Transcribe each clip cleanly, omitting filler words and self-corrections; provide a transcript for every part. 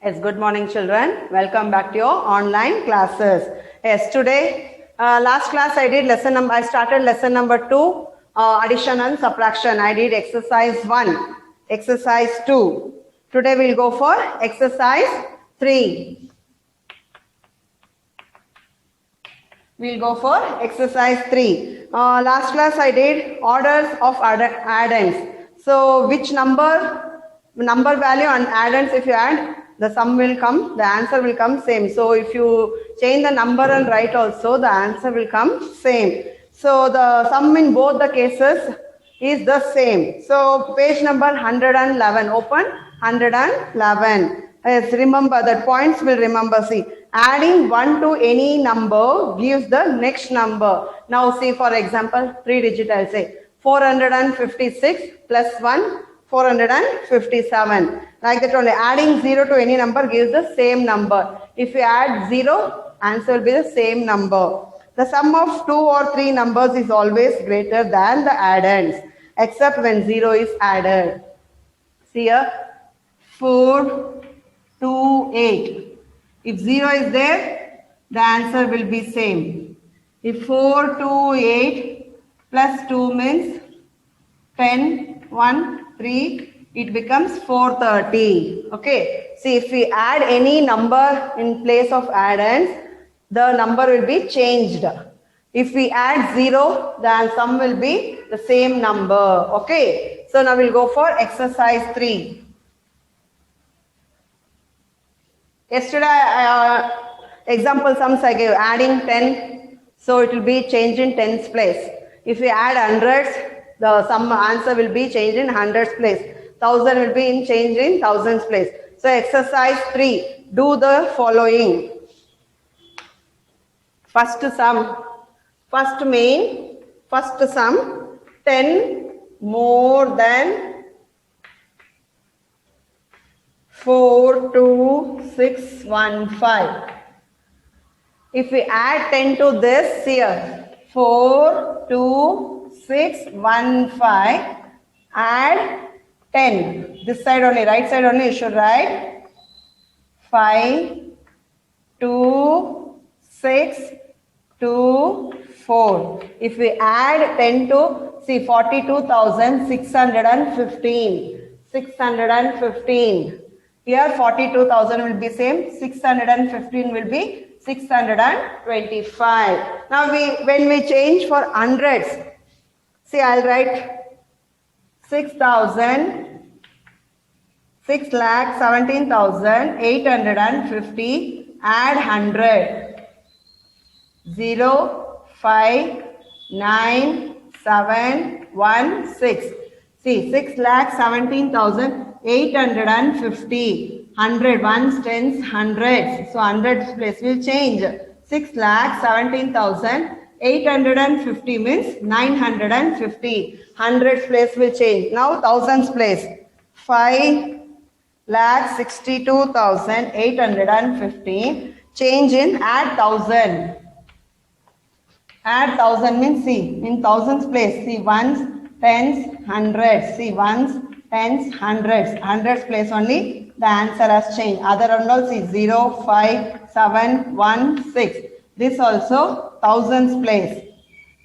Yes, good morning children. Welcome back to your online classes. Yes, today, last class I started lesson number 2, addition and subtraction. I did exercise 1, exercise 2. Today we'll go for exercise 3. We'll go for exercise 3. Last class I did orders of addends. So which number value and addends, if you add, the sum will come, the answer will come same. So if you change the number and write also, the answer will come same. So the sum in both the cases is the same. So page number 111, open 111. Yes, remember that points will remember. See, adding 1 to any number gives the next number. Now see, for example, 3 digit I'll say 456 plus 1, 457. Like that only, adding 0 to any number gives the same number. If you add 0, answer will be the same number. The sum of 2 or 3 numbers is always greater than the addends, except when 0 is added. See here, 4, 2, 8. If 0 is there, the answer will be same. If 4, 2, 8 plus 2 means 10, 1, 3, it becomes 430. Okay. See, if we add any number in place of addends, the number will be changed. If we add 0, the sum will be the same number. Okay. So now we'll go for exercise 3. Yesterday, example sums I gave, adding 10, so it will be changed in tens place. If we add hundreds, the sum answer will be changed in hundreds place. 1000 will be changed in thousands place. So exercise 3, do the following. First sum, first sum, 10 more than 42615. If we add 10 to this here, 42615, add 10. This side only, right side only you should write 5, 2, 6, 2, 4. If we add 10 to, see, 42,615. 615. Here 42,000 will be same, 615 will be 625. Now when we change for hundreds, see, I'll write 6,17,850, add 100. 0, 5, 9, 7, 1, 6. See, 6,17,850. 100, ones, tens, hundreds. So, hundreds place will change. 6,17,850 means 950. Hundreds place will change. Now, thousands place. 5,62,850. Change in add 1,000. Add 1,000 means, see, in thousands place. See, ones, tens, hundreds. See, ones, tens, hundreds. Hundreds place only. The answer has changed. Other one also see 0, 5, 7, 1, 6. This also thousands place.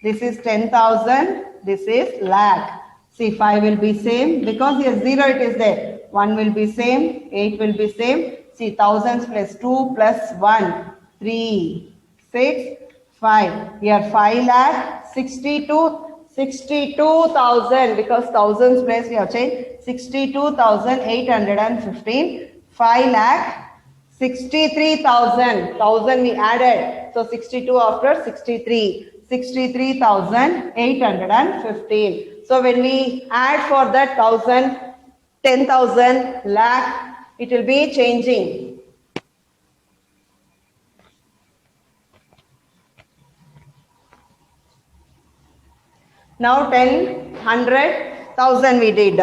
This is 10,000. This is lakh. See, 5 will be same because here 0 it is there. 1 will be same. 8 will be same. See, thousands plus 2 plus 1. 3, 6, 5. Here 5 lakh, 62,000 because thousands place we have changed. 62,815. 5 lakh, 63,000. 1,000 we added. So 62 after 63. 63,815. So when we add for that 1,000, 10,000, lakh, it will be changing. Now 10, 100, 1,000 we did.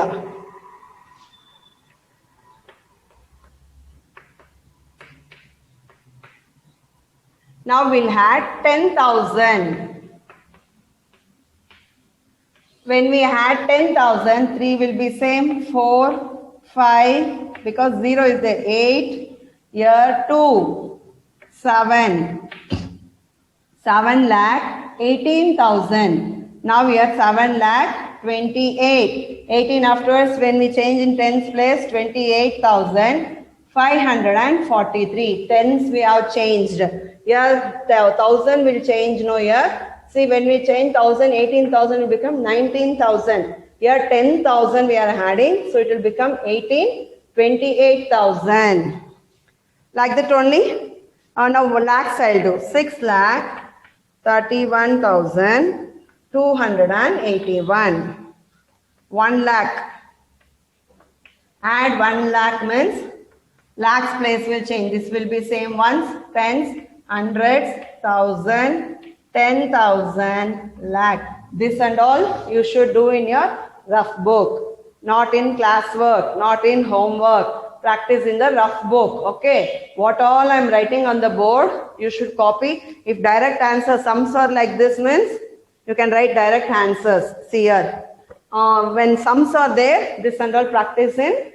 Now we'll add 10,000. When we add 10,000, 3 will be same, 4, 5, because 0 is there, 8, Here 2, 7. 7 lakh 18,000. Now here 7 lakh 28. 18 afterwards, when we change in tens place, 28,543. Tens we have changed. Here the 1000 will change no here. See, when we change 1000, 18,000 will become 19,000. Here 10,000 we are adding, so it will become 28,000. Like that only. Now lakhs I'll do. 6 lakh 31,281. 1 lakh. Add 1 lakh means lakhs place will change. This will be same ones, tens, hundreds, thousand, 10,000, lakh. This and all you should do in your rough book, not in classwork, not in homework. Practice in the rough book. Okay, what all I am writing on the board you should copy. If direct answer sums are like this means you can write direct answers. See here, when sums are there, this and all practice in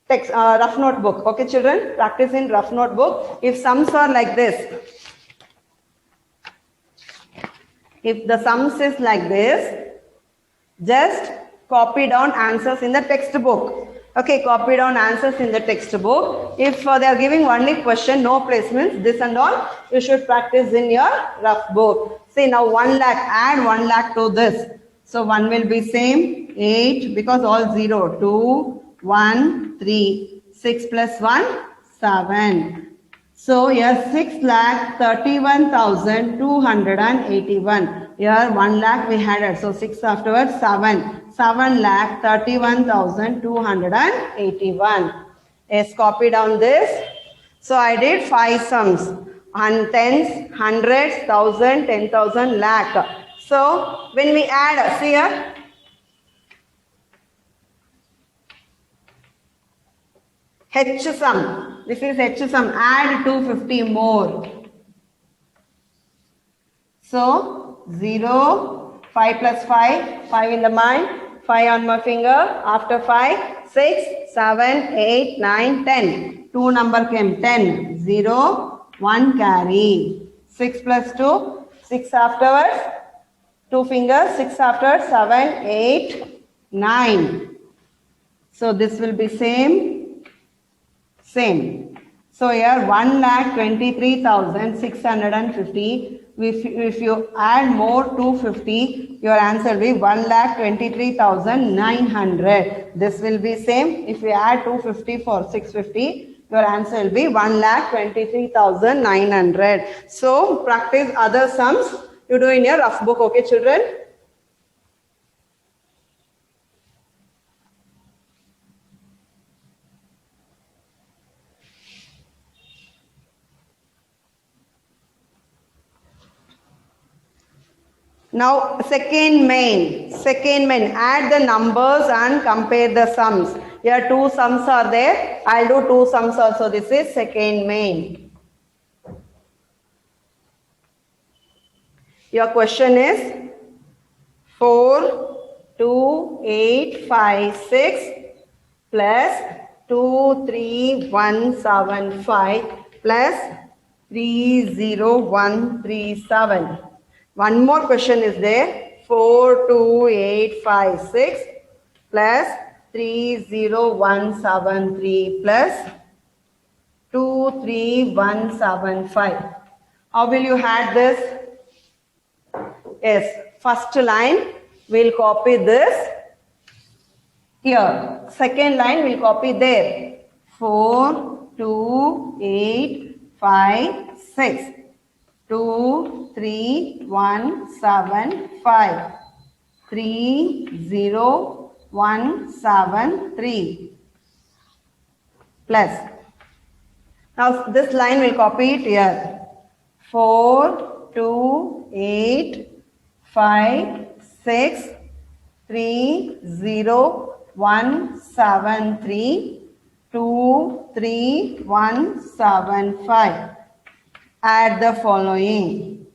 text, rough notebook. Okay children, practice in rough notebook. If sums are like this, if the sums is like this, just copy down answers in the textbook. Okay, copy down answers in the textbook. If they are giving only question, no placements, this and all, you should practice in your rough book. See now 1 lakh, add 1 lakh to this. So 1 will be same, 8, because all 0, 2, 1, 3, 6 plus 1, 7. So here 6,31,281. Here 1 lakh we added. So 6 afterwards 7. 7,31,281. Yes, copy down this. So I did 5 sums. And tens, hundreds, thousand, 10,000, lakh. So when we add, see here. H sum. This is H sum. Add 250 more. So 0, 5 plus 5, 5 in the mind, 5 on my finger. After 5, 6, 7, 8, 9, 10. 2 number came 10. 0, 1 carry. 6 plus 2, 6 afterwards. 2 fingers, 6 afterwards, 7, 8, 9. So this will be same. So here 1,23,650. If you add more 250, your answer will be 1,23,900. This will be same. If you add 250 for 650, your answer will be 1,23,900. So practice other sums you do in your rough book. Okay children? Now second main, add the numbers and compare the sums. Here 2 sums are there. I'll do 2 sums also. This is second main. Your question is 42856 plus 23175 plus 30137. One more question is there. 42856 plus 30173 plus 23175. How will you add this? Yes, first line we'll copy this here. Second line we'll copy there. 42856. 23175 30173 plus. Now this line will copy it here. 42856 30173 23175. Add the following.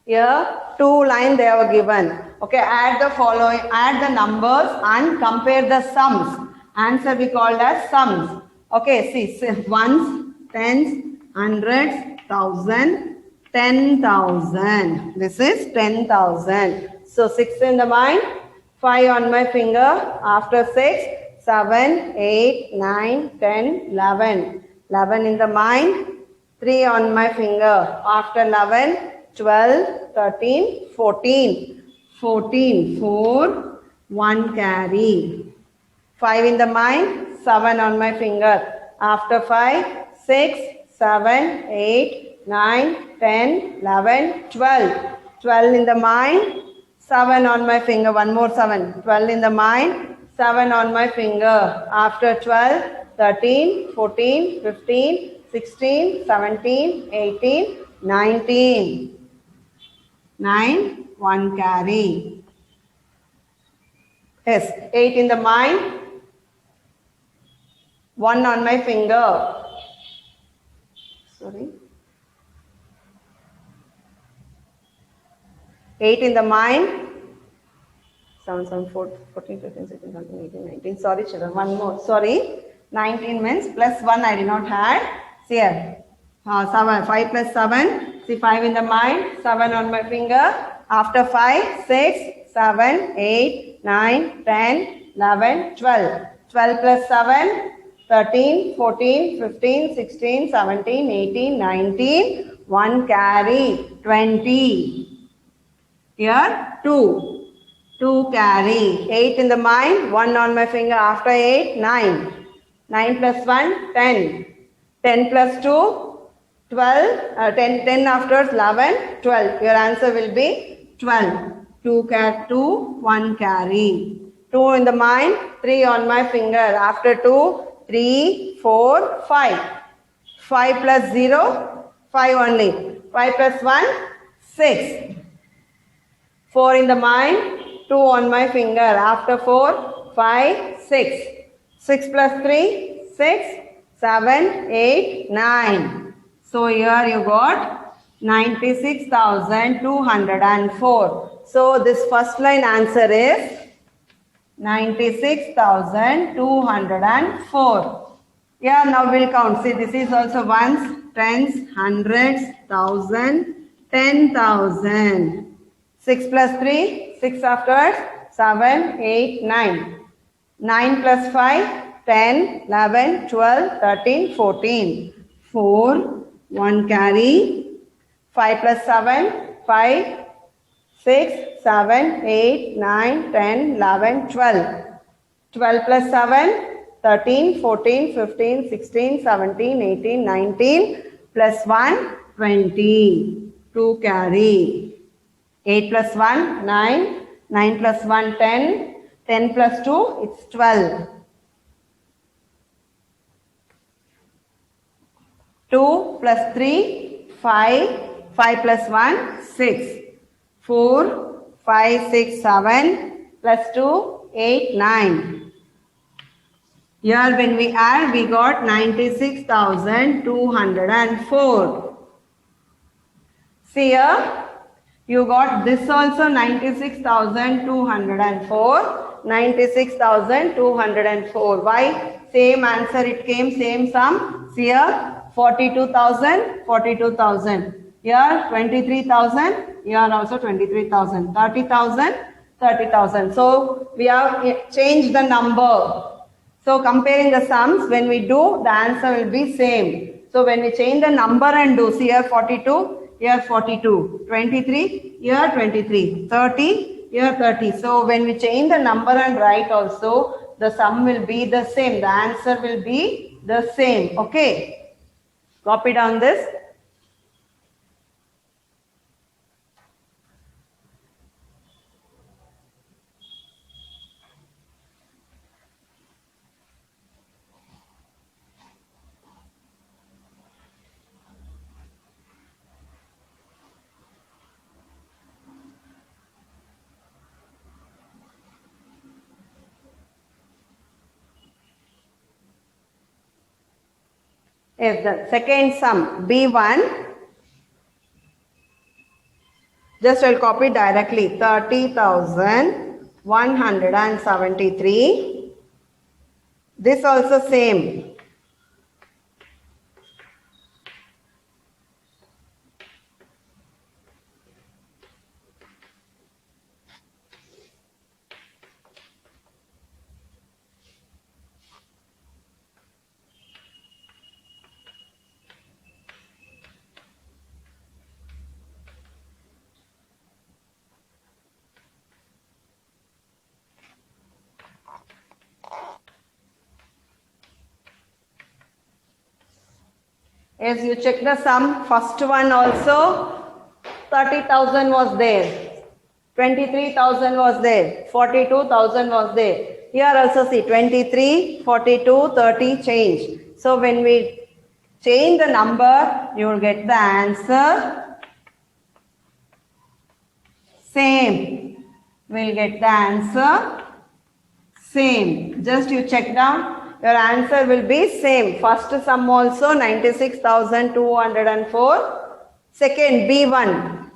Here 2 lines they are given. Okay, add the following, add the numbers and compare the sums. Answer we called as sums. Okay, see ones, tens, hundreds, thousand, 10,000. This is 10,000. So 6 in the mind, 5 on my finger. After 6, 7, 8, 9, 10, 11. 11 in the mind, 3 on my finger. After 11, 12, 13, 14. 14, 4, 1 carry. 5 in the mind, 7 on my finger. After 5, 6, 7, 8, 9, 10, 11, 12. 12 in the mind, 7 on my finger. One more 7. 12 in the mind, 7 on my finger. After 12, 13, 14, 15, 16, 17, 18, 19. 9, 1 carry. Yes, 8 in the mind, 1 on my finger. Sorry. 8 in the mind. 7, 7, 14, 15, 16, 17, 18, 19. Sorry, children. One more. Sorry. 19 means plus 1 I did not add. See here. 7. 5 plus 7. See 5 in the mind. 7 on my finger. After 5, 6, 7, 8, 9, 10, 11, 12. 12 plus 7. 13, 14, 15, 16, 17, 18, 19, 1 carry, 20. Here 2, 2 carry, 8 in the mind, 1 on my finger. After 8, 9. 9 plus 1, 10. 10 plus 2, 12. 10 after 11, 12. Your answer will be 12. 2, 1 carry. 2 in the mind, 3 on my finger. After 2, 3, 4, 5. 5 plus 0, 5 only. 5 plus 1, 6. 4 in the mind, 2 on my finger. After 4, 5, 6. 6 plus 3, 6, 7, 8, 9. So here you got 96,204. So this first line answer is 96,204. Yeah, now we'll count. See, this is also ones, tens, hundreds, thousand, 10,000. 6 plus 3, 6 afterwards, 7, 8, 9. 9 plus 5, 10, 11, 12, 13, 14. 4, 1 carry. 5 plus 7, 5, 6, 7, 8, 9, 10, 11, 12. 12 plus 7, 13, 14, 15, 16, 17, 18, 19, plus 1, 20. 2 carry. 8 plus 1, 9. 9 plus 1, 10. 10 plus 2, it's 12. 2 plus 3, 5. 5 plus 1, 6. 4, 5, 6, 7. Plus 2, 8, 9. Here when we add, we got 96,204. See here, you got this also 96,204. 96,204. Why? Same answer it came, same sum. See here, 42,000, 42,000. Here 23,000, here also 23,000. 30,000, 30,000. So we have changed the number. So comparing the sums, when we do, the answer will be same. So when we change the number and do, see here 42, here 42, 23, here 23, 30, here 30. So when we change the number and write also, the sum will be the same. The answer will be the same. Okay. Copy down this. Yes, the second sum, B1. Just I'll copy directly. 30,173. This also same. Yes, you check the sum. First one also 30,000 was there. 23,000 was there. 42,000 was there. Here also see 23, 42, 30 change. So when we change the number, you will get the answer same. We'll get the answer same. Just you check down. Your answer will be same. First sum also 96,204. Second B1.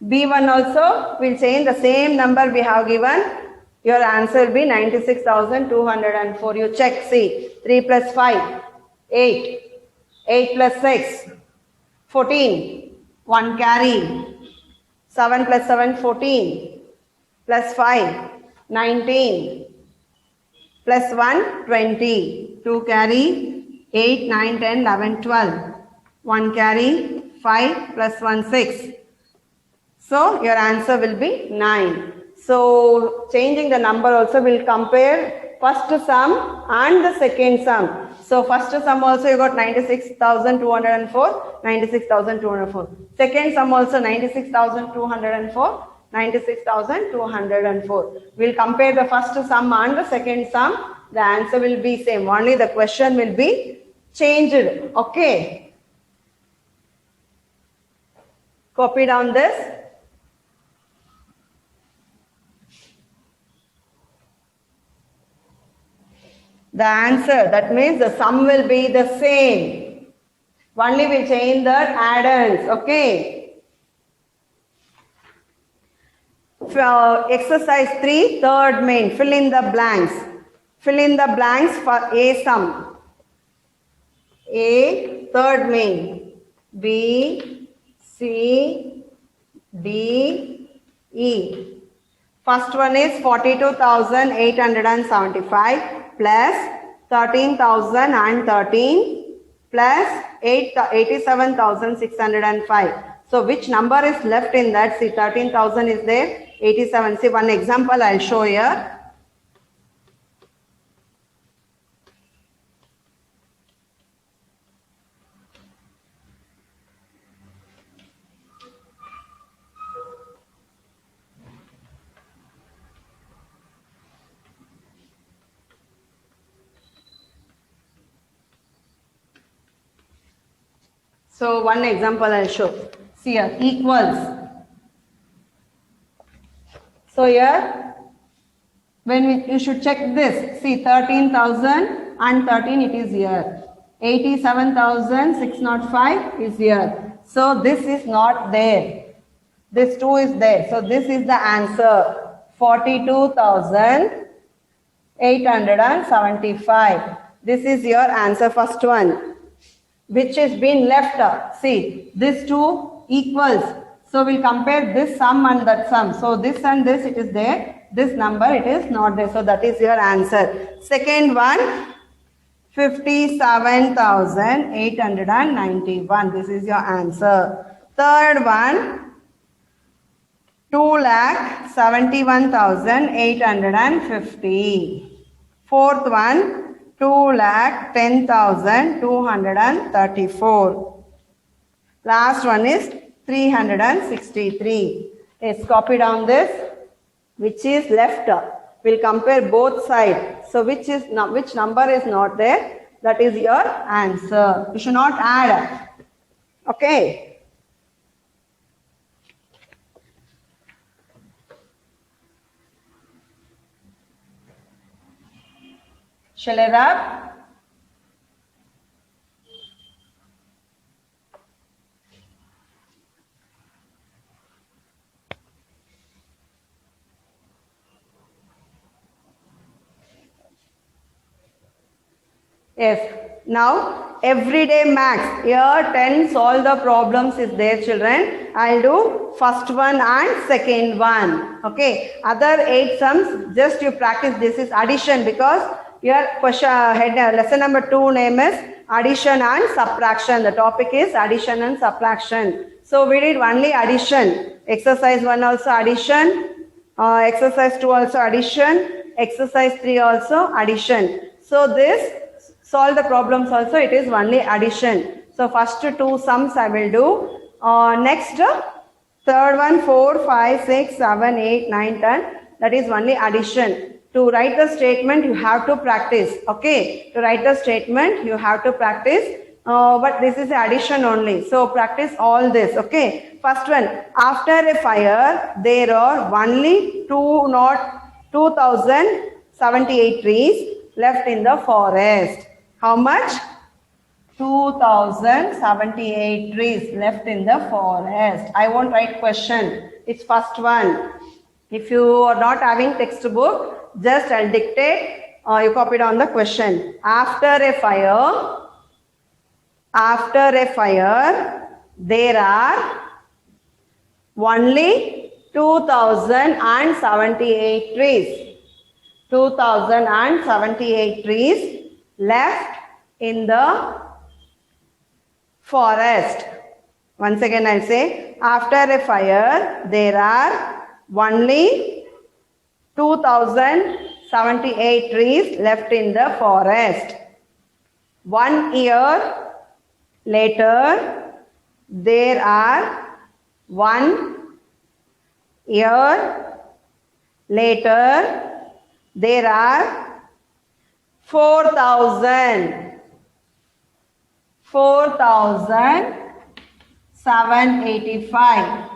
B1 also will change the same number we have given. Your answer will be 96,204. You check, see. 3 plus 5, 8. 8 plus 6, 14. 1 carry. 7 plus 7, 14. Plus 5, 19. Plus 1, 20. 2 carry. 8, 9, 10, 11, 12. 1 carry. 5 plus 1, 6. So your answer will be 9. So changing the number also will compare first sum and the second sum. So first sum also you got 96,204, 96,204. Second sum also 96,204, 96,204. We'll compare the first sum and the second sum. The answer will be same. Only the question will be changed. Okay. Copy down this. The answer, that means the sum will be the same. Only we change the add-ons. Okay. For exercise 3, third main, fill in the blanks. Fill in the blanks for A sum. A, third main. B, C, D, E. First one is 42,875 plus 13,013 plus 87,605. So which number is left in that? See, 13,000 is there, 87. See, one example I'll show here. So one example I'll show. See here, equals. So here, you should check this. See, 13,000 and 13 it is here. 87,605 is here. So this is not there. This 2 is there. So this is the answer. 42,875. This is your answer, first one. Which is been left. See, this 2 equals. So we'll compare this sum and that sum. So this and this it is there. This number it is not there. So that is your answer. Second one, 57,891. This is your answer. Third one, 2,71,850. Fourth one, 2,10,234. Last one is 363. Let's copy down this. Which is left? We'll compare both sides. So which number is not there? That is your answer. You should not add. Okay. Shall I wrap? Yes. Now, everyday maths. Here 10 solve the problems is there, children. I'll do first one and second one. Okay. Other 8 sums, just you practice. This is addition because your question lesson number 2 name is addition and subtraction. The topic is addition and subtraction. So we did only addition. Exercise 1 also addition. Exercise 2 also addition. Exercise 3 also addition. So this solve the problems also it is only addition. So first two sums I will do. Next, third one, 4, 5, 6, 7, 8, 9, 10. That is only addition. To write the statement, you have to practice. Okay. To write the statement, you have to practice. But this is addition only. So practice all this. Okay. First one. After a fire, there are only 2,078 trees left in the forest. How much? 2,078 trees left in the forest. I won't write question. It's first one. If you are not having textbook, just I'll dictate. You copy down the question. After a fire, there are only 2,078 trees. 2,078 trees left in the forest. Once again I'll say, after a fire, there are only 2,078 trees left in the forest. 1 year later, there are 1 year later, there are 4,785.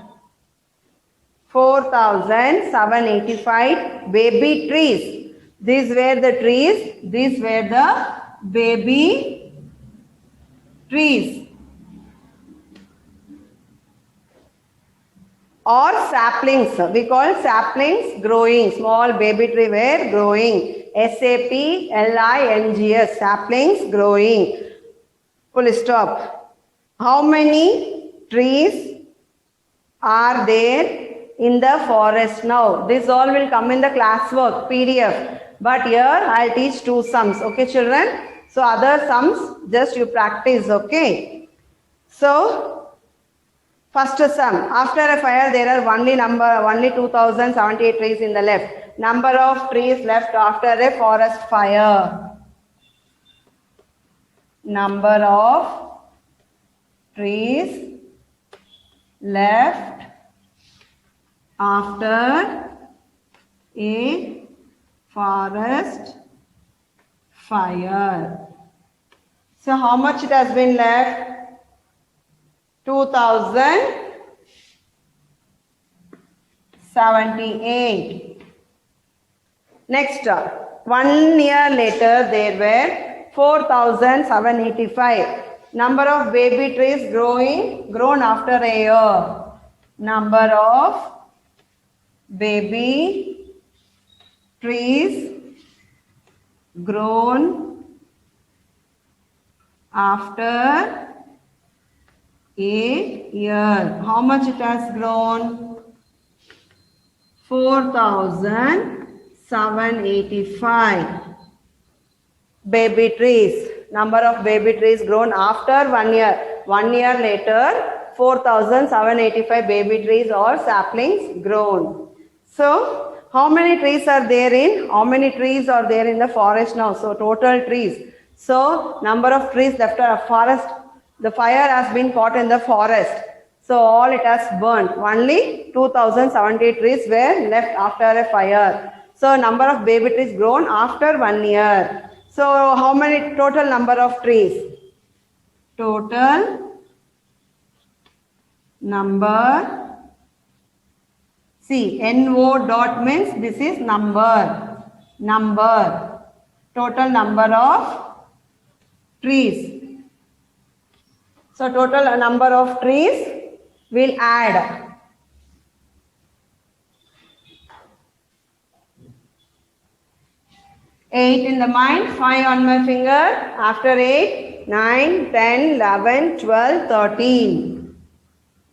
4,785 baby trees. These were the trees. These were the baby trees. Or saplings. We call saplings growing. Small baby tree were growing. SAPLINGS. Saplings growing. Full stop. How many trees are there in the forest now? This all will come in the classwork, PDF. But here I'll teach two sums. Okay, children? So other sums, just you practice. Okay? So, first sum. After a fire, there are only 2,078 trees in the left. Number of trees left after a forest fire. Number of trees left after a forest fire. So how much it has been left? 2,078. Next, 1 year later, there were 4,785. Number of baby trees grown after a year. Number of baby trees grown after a year. How much it has grown? 4,785 baby trees. Number of baby trees grown after 1 year. 1 year later, 4,785 baby trees or saplings grown. So, how many trees are there in? How many trees are there in the forest now? So, total trees. So, number of trees left are a forest. The fire has been caught in the forest. So, all it has burnt. Only 2,070 trees were left after a fire. So, number of baby trees grown after 1 year. So, how many total number of trees? Total number. See, NO dot means this is number. Number. Total number of trees. So, total number of trees will add. Eight in the mind, 5 on my finger. After 8, 9, 10, 11, 12, 13.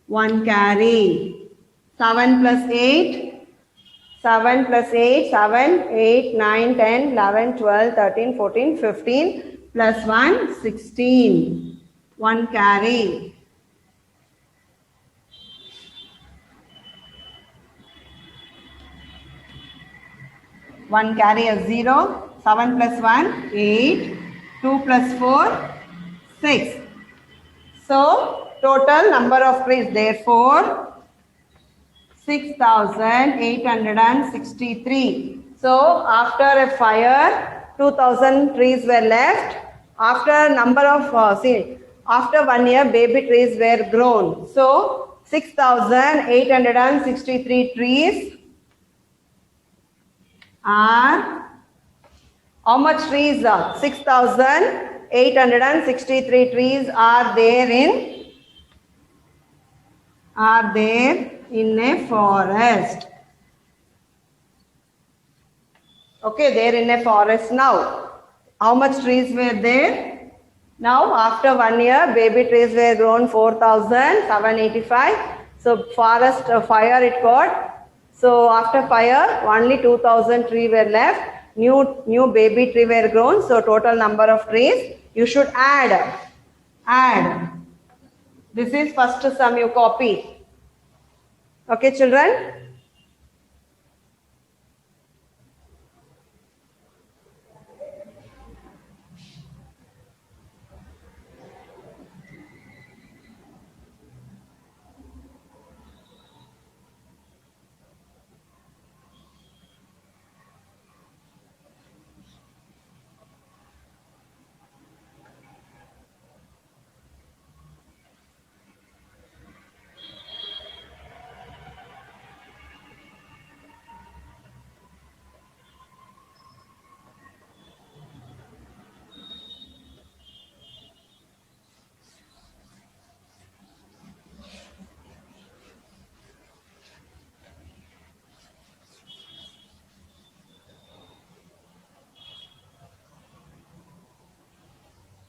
1 carry. 7 plus 8. 7 plus 8, 7, 8, 9, 10, 11, 12, 13, 14, 15. Plus 1, 16. 1 carry. One carry a 0. 7 plus 1, 8. 2 plus 4, 6. So total number of trees, therefore 6,863. So after a fire, 2,000 trees were left. After number of after 1 year, baby trees were grown. So 6,863 trees are how much trees are? 6,863 trees are there in a forest. Okay, they're in a forest now. How much trees were there? Now, after 1 year, baby trees were grown 4,785. So, forest fire it got. So, after fire, only 2,000 trees were left. New baby tree were grown. So, total number of trees. You should add. This is first sum you copy. Okay, children?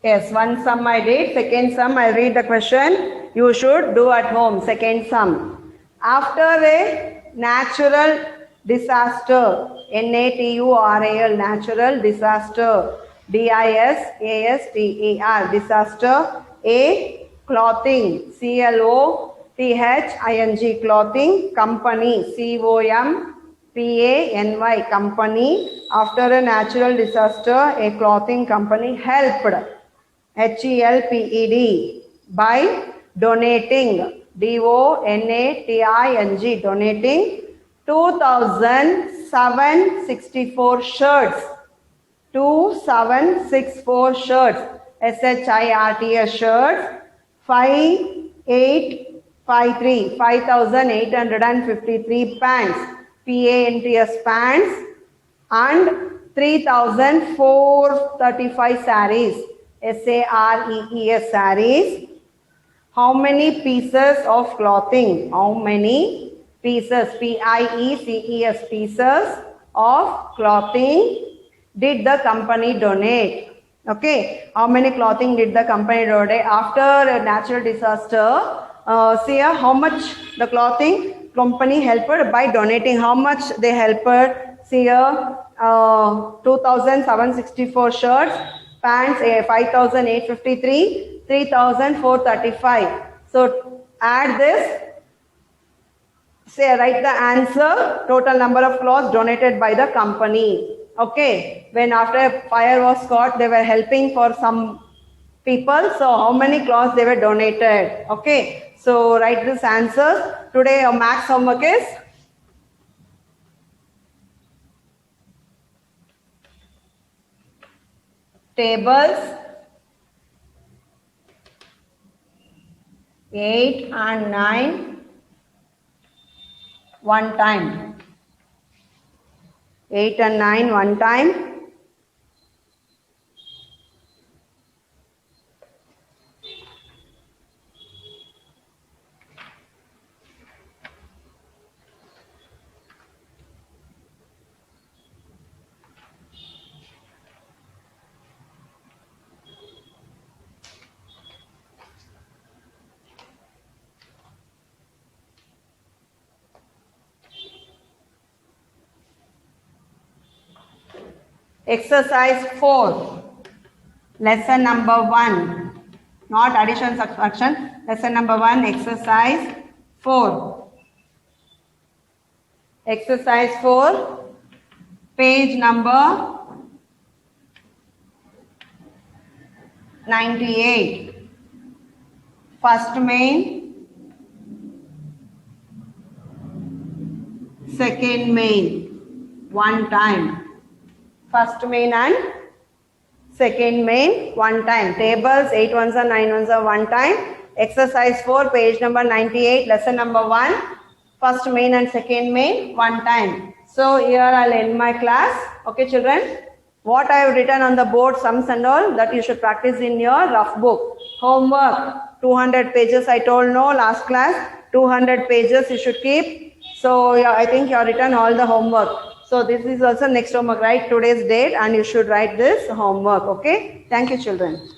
Yes, one sum I did. Second sum I read the question. You should do at home. Second sum. After a natural disaster, natural, natural disaster, disaster, disaster, A, clothing, clothing, clothing, company, company, company. After a natural disaster, a clothing company helped. HELPED by donating, DONATING, donating 2,764 shirts, 2,764 shirts, SHIRTS shirts, 5,853 pants, PANTS pants, and 3,435 sarees, SAREES sarees. How many pieces of clothing? How many pieces? PIECES pieces of clothing did the company donate? Okay, how many clothing did the company donate after a natural disaster? See here, how much the clothing company helped by donating? How much they helped? See here, 2,764 shirts, pants 5,853, 3,435. So add this. Say write the answer. Total number of clothes donated by the company. Okay. When after a fire was caught, they were helping for some people. So how many clothes they were donated? Okay. So write this answer. Today your max homework is tables 8 and 9 one time. 8 and 9 one time. Exercise 4, lesson number 1, not addition subtraction, lesson number 1, exercise 4. Exercise 4, page number 98. first main, second main, one time. First main and second main, one time. Tables 8 ones are 9 ones are one time. Exercise 4, page number 98, lesson number 1. First main and second main, one time. So here I'll end my class. Okay, children. What I have written on the board, sums and all, that you should practice in your rough book. Homework, 200 pages I told no last class. 200 pages you should keep. So yeah, I think you have written all the homework. So this is also next homework. Write today's date and you should write this homework. Okay. Thank you, children.